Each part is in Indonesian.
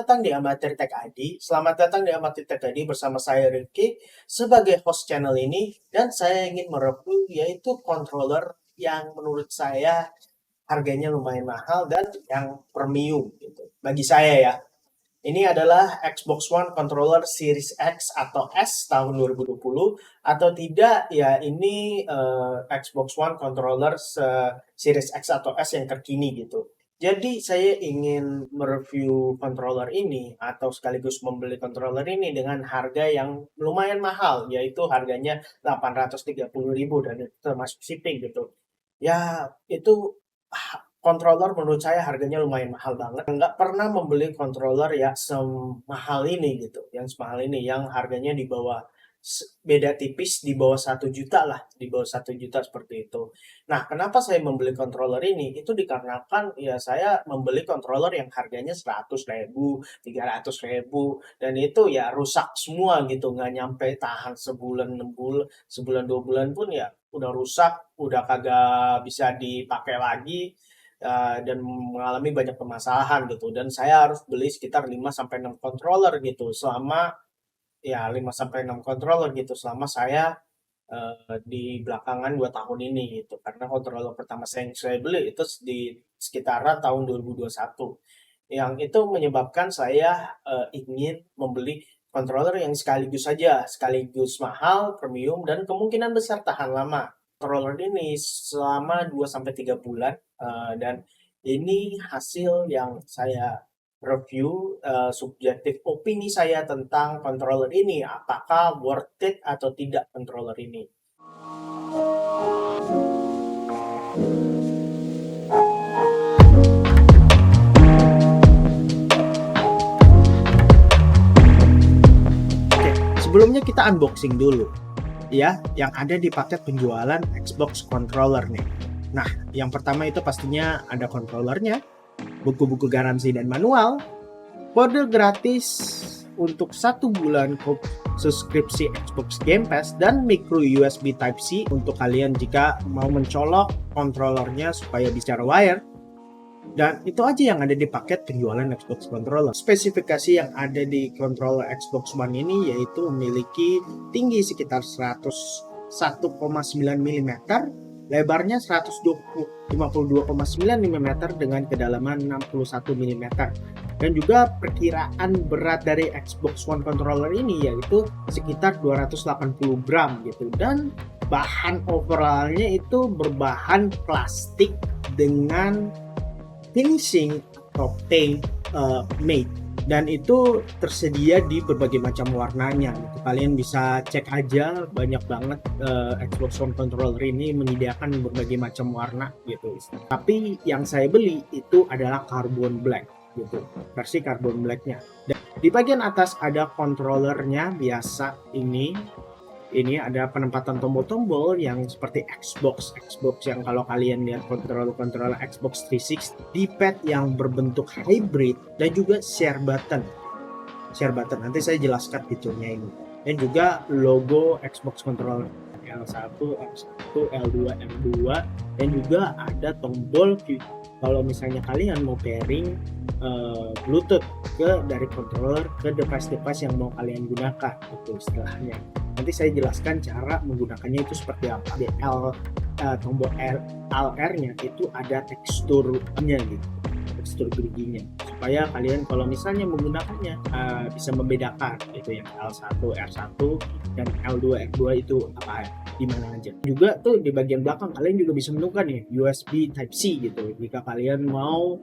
datang di Amatir Tech ID. Selamat datang di Amatir Tech ID bersama saya Rifki sebagai host channel ini, dan saya ingin mereview yaitu controller yang menurut saya harganya lumayan mahal dan yang premium gitu. Bagi saya ya. Ini adalah Xbox One controller Series X atau S tahun 2020, atau tidak ya ini Xbox One controller Series X atau S yang terkini gitu. Jadi saya ingin mereview controller ini atau sekaligus membeli controller ini dengan harga yang lumayan mahal, yaitu harganya 830.000 dan itu termasuk shipping gitu. Ya, itu controller menurut saya harganya lumayan mahal banget. Nggak pernah membeli controller ya semahal ini gitu, yang semahal ini, yang harganya di bawah beda tipis di bawah 1 juta lah, di bawah 1 juta seperti itu. Nah, kenapa saya membeli controller ini? Itu dikarenakan ya saya membeli controller yang harganya 100.000, 300.000, dan itu ya rusak semua gitu, nggak nyampe tahan sebulan, 6 bulan, sebulan 2 bulan pun ya udah rusak, udah kagak bisa dipakai lagi, dan mengalami banyak permasalahan gitu. Dan saya harus beli sekitar 5 sampai 6 controller gitu selama ya 5 sampai 6 controller gitu selama saya di belakangan 2 tahun ini gitu. Karena controller pertama saya beli itu di sekitaran tahun 2021. Yang itu menyebabkan saya ingin membeli controller yang sekaligus saja, sekaligus mahal, premium, dan kemungkinan besar tahan lama. Controller ini selama 2 sampai 3 bulan, dan ini hasil yang saya review, subjektif opini saya tentang controller ini, apakah worth it atau tidak controller ini. Oke, sebelumnya kita unboxing dulu ya yang ada di paket penjualan Xbox controller nih. Nah, yang pertama itu pastinya ada controllernya, buku-buku garansi dan manual, kode gratis untuk 1 bulan subskripsi Xbox Game Pass, dan micro USB Type-C untuk kalian jika mau mencolok kontrolernya supaya bicara wire. Dan itu aja yang ada di paket penjualan Xbox controller. Spesifikasi yang ada di controller Xbox One ini yaitu memiliki tinggi sekitar 101,9 mm, lebarnya 152,9 mm dengan kedalaman 61 mm. Dan juga perkiraan berat dari Xbox One controller ini yaitu sekitar 280 gram gitu. Dan bahan overallnya itu berbahan plastik dengan finishing atau paint matte, dan itu tersedia di berbagai macam warnanya gitu. Kalian bisa cek aja, banyak banget Xbox One controller ini menyediakan berbagai macam warna gitu. Tapi yang saya beli itu adalah carbon black gitu, versi carbon blacknya. Dan di bagian atas ada controllernya biasa ini ada penempatan tombol-tombol yang seperti Xbox yang kalau kalian lihat controller Xbox 360, D-pad yang berbentuk hybrid, dan juga share button. Nanti saya jelaskan fiturnya ini. Dan juga logo Xbox controller L1, L1, L2, M2, dan juga ada tombol kalau misalnya kalian mau pairing Bluetooth dari controller ke device-device yang mau kalian gunakan, itu istilahnya. Nanti saya jelaskan cara menggunakannya itu seperti apa. Di tombol LR-nya itu ada teksturnya gitu, tekstur geriginya, supaya kalian kalau misalnya menggunakannya bisa membedakan itu yang L1, R1, dan L2, R2 itu apa, di mana aja. Juga tuh di bagian belakang kalian juga bisa menemukan nih USB Type-C gitu, jika kalian mau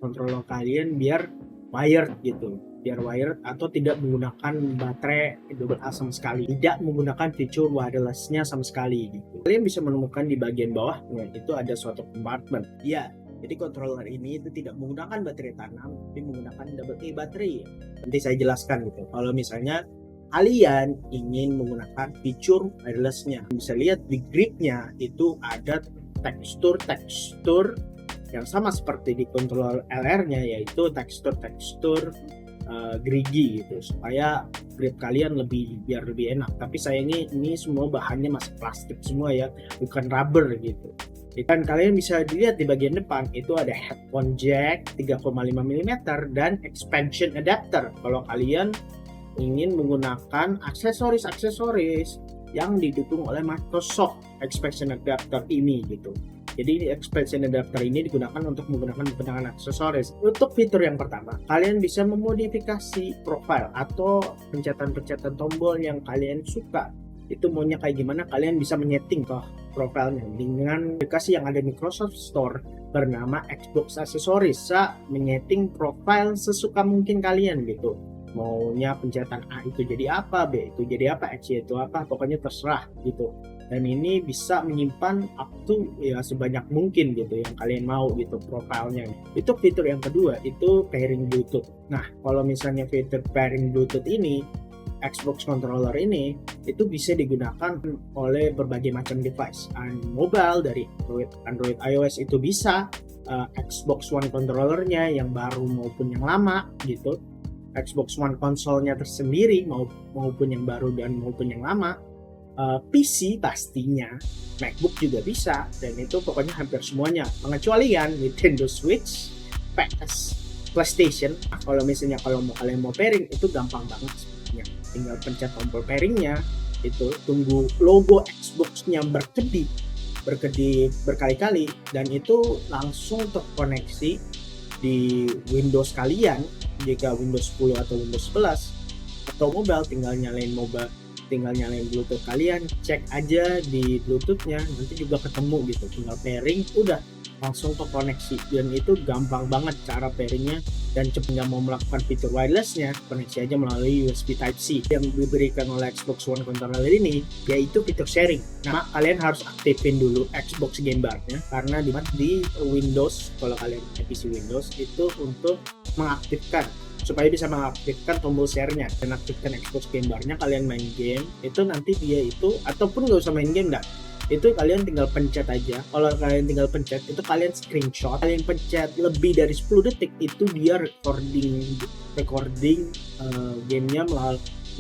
controller kalian biar wired gitu, atau tidak menggunakan baterai double A sama sekali, tidak menggunakan fitur wirelessnya sama sekali gitu. Kalian bisa menemukan di bagian bawah itu ada suatu compartment ya. Jadi controller ini itu tidak menggunakan baterai tanam, tapi menggunakan double A baterai. Nanti saya jelaskan gitu. Kalau misalnya kalian ingin menggunakan fitur wirelessnya, bisa lihat di gripnya itu ada tekstur yang sama seperti di controller LR-nya, yaitu tekstur gerigi gitu, supaya grip kalian biar lebih enak. Tapi sayangnya ini semua bahannya masih plastik semua ya, bukan rubber gitu. Dan kalian bisa dilihat di bagian depan itu ada headphone jack 3,5 mm dan expansion adapter kalau kalian ingin menggunakan aksesoris yang didukung oleh Microsoft expansion adapter ini gitu. Jadi expansion adapter ini digunakan untuk menggunakan aksesoris. Untuk fitur yang pertama, kalian bisa memodifikasi profile atau pencet-pencet tombol yang kalian suka. Itu maunya kayak gimana, kalian bisa menyeting ke profilnya dengan aplikasi yang ada di Microsoft Store bernama Xbox Accessories. Bisa menyeting profile sesuka mungkin kalian gitu. Maunya pencetan A itu jadi apa, B itu jadi apa, X itu apa, pokoknya terserah gitu. Dan ini bisa menyimpan up to ya sebanyak mungkin gitu yang kalian mau gitu profilnya. Itu fitur yang kedua, itu pairing Bluetooth. Nah, kalau misalnya fitur pairing Bluetooth ini, Xbox controller ini itu bisa digunakan oleh berbagai macam device. Mobile dari Android iOS itu bisa, Xbox One controllernya yang baru maupun yang lama gitu. Xbox One konsolnya tersendiri maupun yang baru dan maupun yang lama, PC pastinya, MacBook juga bisa, dan itu pokoknya hampir semuanya pengecualian Nintendo Switch, PS, PlayStation. Nah, kalau misalnya kalian mau pairing itu gampang banget sebenarnya, tinggal pencet tombol pairingnya, itu tunggu logo Xbox-nya berkedip berkali-kali dan itu langsung terkoneksi di Windows kalian. Jika Windows 10 atau Windows 11 atau mobile, tinggal nyalain Bluetooth kalian, cek aja di Bluetooth-nya, nanti juga ketemu gitu, tinggal pairing, udah langsung terkoneksi. Dan itu gampang banget cara pairingnya, dan nggak mau melakukan fitur wirelessnya, koneksi aja melalui USB Type-C. Yang diberikan oleh Xbox One controller ini yaitu fitur sharing. Nah, kalian harus aktifin dulu Xbox Game Bar-nya, karena di Windows, kalau kalian PC Windows itu untuk mengaktifkan, supaya bisa mengaktifkan tombol share-nya dan aktifkan Xbox Game Bar-nya, kalian main game itu nanti dia itu, ataupun nggak usah main game itu kalian tinggal pencet aja. Kalau kalian tinggal pencet itu kalian screenshot, kalian pencet lebih dari 10 detik itu dia recording gamenya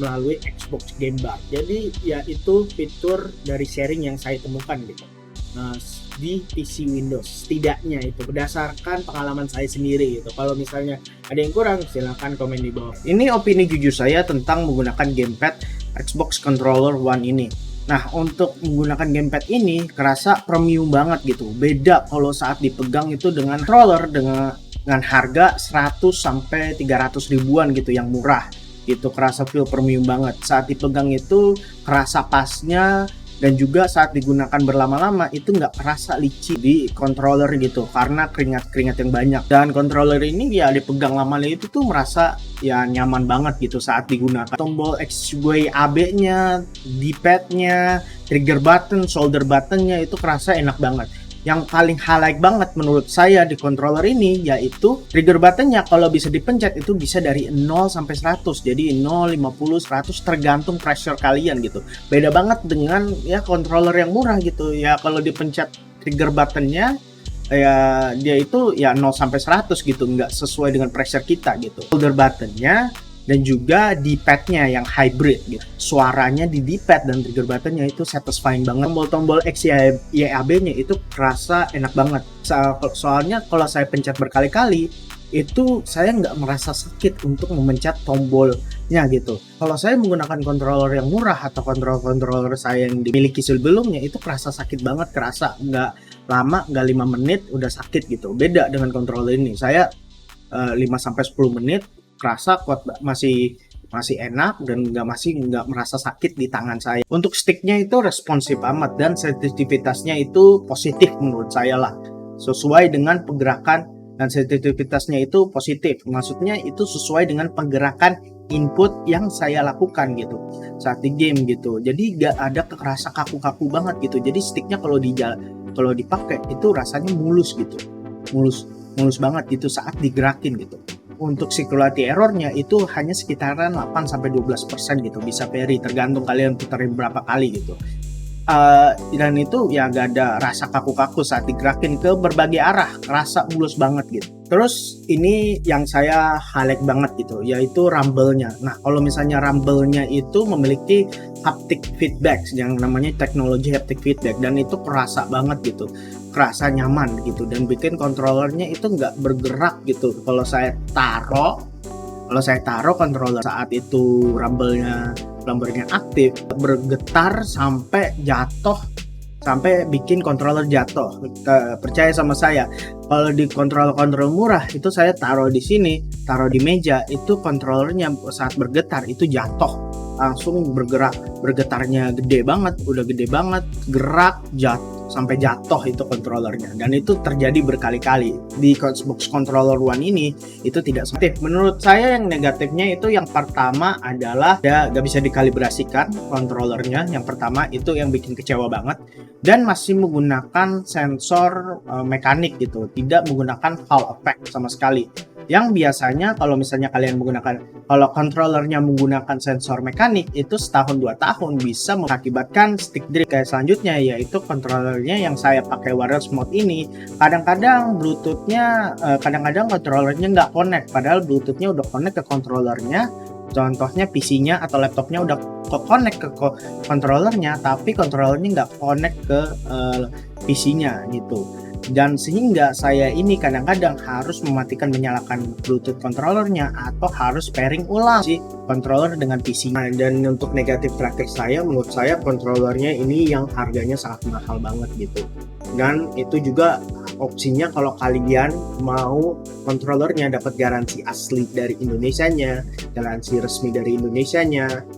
melalui Xbox Game Bar. Jadi ya itu fitur dari sharing yang saya temukan gitu. Nah, di PC Windows setidaknya itu berdasarkan pengalaman saya sendiri gitu. Kalau misalnya ada yang kurang silahkan komen di bawah. Ini opini jujur saya tentang menggunakan gamepad Xbox Controller One ini. Nah, untuk menggunakan gamepad ini kerasa premium banget gitu. Beda kalau saat dipegang itu dengan controller dengan harga 100 sampai 300 ribuan gitu yang murah. Gitu kerasa feel premium banget. Saat dipegang itu kerasa pasnya, dan juga saat digunakan berlama-lama itu nggak kerasa licin di controller gitu karena keringat yang banyak. Dan controller ini ya dipegang lama itu tuh merasa ya nyaman banget gitu saat digunakan. Tombol XWAB-nya, D-pad-nya, trigger button, shoulder button-nya itu kerasa enak banget. Yang paling highlight banget menurut saya di controller ini yaitu trigger buttonnya kalau bisa dipencet itu bisa dari 0 sampai 100. Jadi 0, 50, 100 tergantung pressure kalian gitu. Beda banget dengan ya controller yang murah gitu. Ya kalau dipencet trigger buttonnya ya dia itu ya 0 sampai 100 gitu, nggak sesuai dengan pressure kita gitu. Shoulder buttonnya dan juga D-pad-nya yang hybrid gitu. Suaranya di D-pad dan trigger button-nya itu satisfying banget. Tombol XYAB-nya itu kerasa enak banget. Soalnya kalau saya pencet berkali-kali itu saya nggak merasa sakit untuk memencet tombolnya gitu. Kalau saya menggunakan controller yang murah atau controller saya yang dimiliki sebelumnya itu kerasa sakit banget, kerasa nggak lama, nggak 5 menit udah sakit gitu. Beda dengan controller ini, saya 5 sampai 10 menit kerasa kuat, masih enak dan nggak merasa sakit di tangan saya. Untuk sticknya itu responsif amat dan sensitivitasnya itu positif menurut saya lah, sesuai dengan pergerakan dan sensitivitasnya itu positif. Maksudnya itu sesuai dengan pergerakan input yang saya lakukan gitu saat di game gitu. Jadi nggak ada kerasa kaku-kaku banget gitu. Jadi sticknya kalau dipakai itu rasanya mulus gitu, mulus banget gitu saat digerakin gitu. Untuk security errornya itu hanya sekitaran 8-12% gitu, bisa vary tergantung kalian puterin berapa kali gitu. Dan itu ya gak ada rasa kaku-kaku saat digerakin ke berbagai arah, rasa mulus banget gitu. Terus ini yang saya highlight banget gitu, yaitu rumble-nya. Nah, kalau misalnya rumble-nya itu memiliki haptic feedback yang namanya teknologi haptic feedback, dan itu kerasa banget gitu. kerasa nyaman gitu, dan bikin controllernya itu nggak bergerak gitu. Kalau saya taruh controller saat itu rumble-nya aktif, bergetar sampai jatuh, sampai bikin controller jatuh. Percaya sama saya, kalau di controller murah itu saya taruh di sini, taruh di meja, itu controllernya saat bergetar itu jatuh, langsung bergetarnya gede banget, udah gede banget, gerak sampai jatuh itu controllernya. Dan itu terjadi berkali-kali di Xbox Controller One ini. Itu tidak efektif. Menurut saya yang negatifnya itu yang pertama adalah ya gak bisa dikalibrasikan controllernya. Yang pertama itu yang bikin kecewa banget, dan masih menggunakan sensor mekanik gitu, tidak menggunakan Hall effect sama sekali. Yang biasanya kalau misalnya kalian kalau controllernya menggunakan sensor mekanik, itu setahun 2 tahun bisa mengakibatkan stick drift. Kayak selanjutnya yaitu controllernya yang saya pakai wireless mode ini, kadang-kadang bluetoothnya, kadang-kadang controllernya nggak connect, padahal bluetoothnya udah connect ke controllernya. Contohnya PC-nya atau laptopnya udah connect ke controllernya, tapi controllernya nggak connect ke PC-nya gitu. Dan sehingga saya ini kadang-kadang harus menyalakan Bluetooth controllernya, atau harus pairing ulang si controller dengan PC-nya. Dan untuk negatif terakhir saya, menurut saya controllernya ini yang harganya sangat mahal banget gitu. Dan itu juga opsinya kalau kalian mau controllernya dapat garansi asli dari Indonesianya, garansi resmi dari Indonesianya,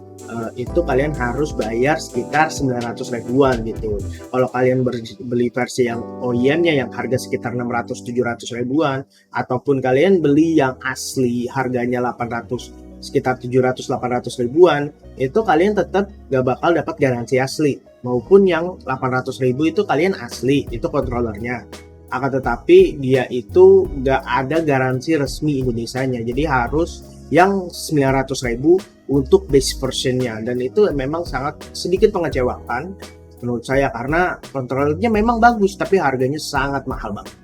itu kalian harus bayar sekitar 900 ribuan gitu. Kalau kalian beli versi yang OEM-nya yang harga sekitar 600-700 ribuan, ataupun kalian beli yang asli harganya sekitar 700-800 ribuan, itu kalian tetap gak bakal dapat garansi asli. Maupun yang 800 ribu itu kalian asli, itu controllernya. Akan tetapi dia itu gak ada garansi resmi Indonesianya, jadi harus yang 900 ribu untuk base versionnya. Dan itu memang sangat sedikit mengecewakan menurut saya, karena controllernya memang bagus tapi harganya sangat mahal banget.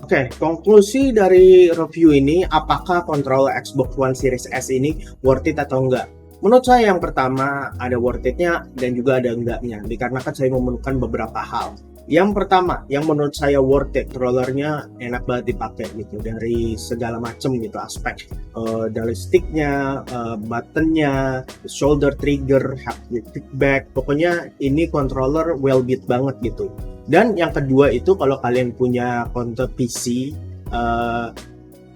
Oke, konklusi dari review ini, apakah controller Xbox One Series S ini worth it atau enggak? Menurut saya yang pertama ada worth it-nya dan juga ada enggaknya, dikarenakan saya menemukan beberapa hal. Yang pertama, yang menurut saya worth it, controllernya enak banget dipakai gitu, dari segala macam gitu aspek, dari sticknya, buttonnya, shoulder trigger, haptic feedback, pokoknya ini controller well built banget gitu. Dan yang kedua itu kalau kalian punya konten PC,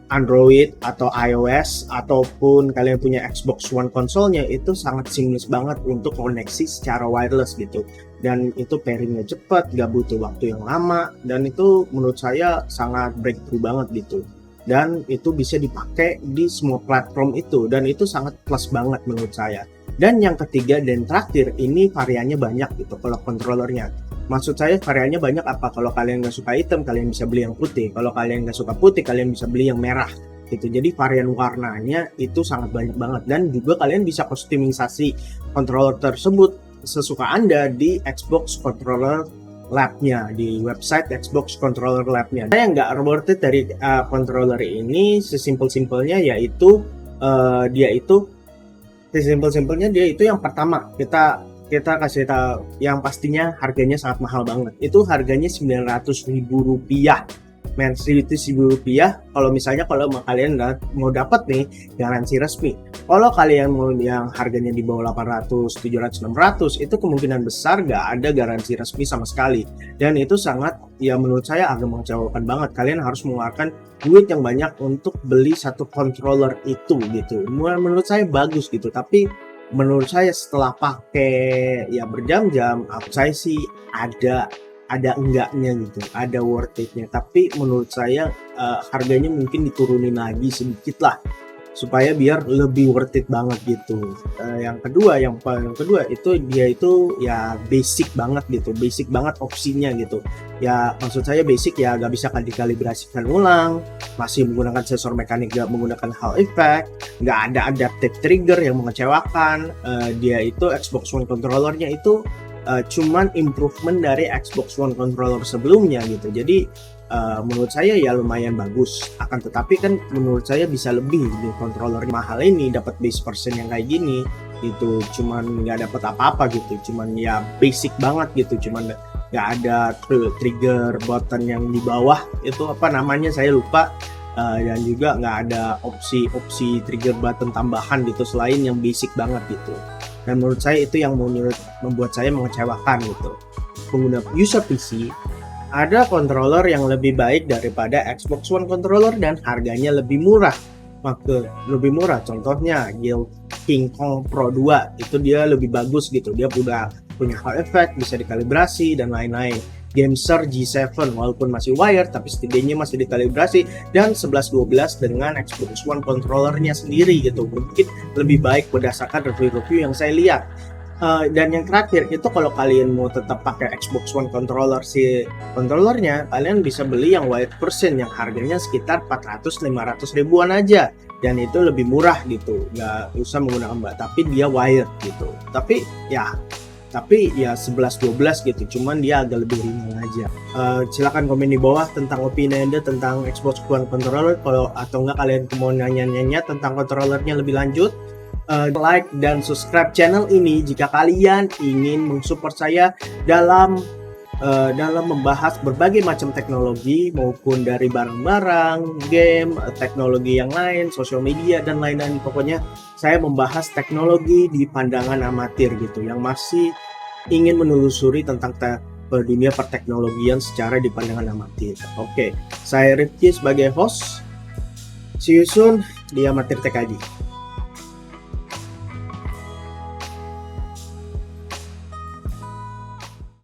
Android atau iOS, ataupun kalian punya Xbox One konsolnya, itu sangat seamless banget untuk koneksi secara wireless gitu. Dan itu pairingnya cepat, gak butuh waktu yang lama, dan itu menurut saya sangat breakthrough banget gitu. Dan itu bisa dipakai di semua platform itu, dan itu sangat plus banget menurut saya. Dan yang ketiga dan terakhir, ini variannya banyak gitu kalau controllernya. Maksud saya variannya banyak apa? Kalau kalian nggak suka hitam, kalian bisa beli yang putih. Kalau kalian nggak suka putih, kalian bisa beli yang merah gitu. Jadi varian warnanya itu sangat banyak banget. Dan juga kalian bisa customisasi controller tersebut sesuka Anda di Xbox Controller Lab-nya, di website Xbox Controller Lab-nya. Saya nggak worth it dari controller ini, sesimpel-simpelnya yaitu dia itu yang pertama kita kasih tahu yang pastinya harganya sangat mahal banget. Itu harganya Rp900.000. Rp900.000 kalau misalnya kalian mau dapat nih garansi resmi. Kalau kalian mau yang harganya di bawah 800, 700, 600, itu kemungkinan besar gak ada garansi resmi sama sekali. Dan itu sangat, ya menurut saya agak mengecewakan banget. Kalian harus mengeluarkan duit yang banyak untuk beli satu controller itu gitu. Menurut saya bagus gitu, tapi menurut saya setelah pakai ya berjam-jam, saya sih ada enggaknya gitu, ada worth it-nya. Tapi menurut saya harganya mungkin diturunin lagi sedikit lah, supaya biar lebih worth it banget gitu. Yang kedua itu dia itu ya basic banget gitu, basic banget opsinya gitu. Ya maksud saya basic ya gak bisa dikalibrasikan ulang, masih menggunakan sensor mekanik, gak menggunakan Hall effect, gak ada adaptive trigger yang mengecewakan. Dia itu Xbox One controllernya itu cuman improvement dari Xbox One controller sebelumnya gitu. Jadi menurut saya ya lumayan bagus. Akan tetapi kan menurut saya bisa lebih di controller mahal ini, dapat base version yang kayak gini gitu, cuman nggak dapat apa-apa gitu, cuman ya basic banget gitu, cuman nggak ada trigger button yang di bawah, itu apa namanya saya lupa. Dan juga nggak ada opsi trigger button tambahan gitu selain yang basic banget gitu. Dan menurut saya itu yang membuat saya mengecewakan gitu. Pengguna user PC, ada controller yang lebih baik daripada Xbox One controller dan harganya lebih murah. Lebih murah, contohnya Guild King Kong Pro 2 itu dia lebih bagus gitu, dia punya hall effect, bisa dikalibrasi dan lain-lain. Gameser G7 walaupun masih wired tapi setidaknya masih dikalibrasi, dan 1112 dengan Xbox One controllernya sendiri gitu, mungkin lebih baik berdasarkan review-review yang saya lihat. Dan yang terakhir itu kalau kalian mau tetap pakai Xbox One controller, si controllernya kalian bisa beli yang wired version yang harganya sekitar 400-500 ribuan aja, dan itu lebih murah gitu, nggak usah menggunakan tapi dia wired gitu. Tapi ya 11-12 gitu, cuman dia agak lebih ringan aja. Silakan komen di bawah tentang opini Anda tentang Xbox One controller, atau enggak kalian mau nanya-nanya tentang controllernya lebih lanjut. Like dan subscribe channel ini jika kalian ingin mensupport saya dalam membahas berbagai macam teknologi, maupun dari barang-barang, game, teknologi yang lain, sosial media dan lain-lain. Pokoknya saya membahas teknologi di pandangan amatir gitu, yang masih ingin menelusuri tentang dunia perteknologian secara di pandangan amatir. Oke, saya Rifki sebagai host. See you soon di Amatir TKD.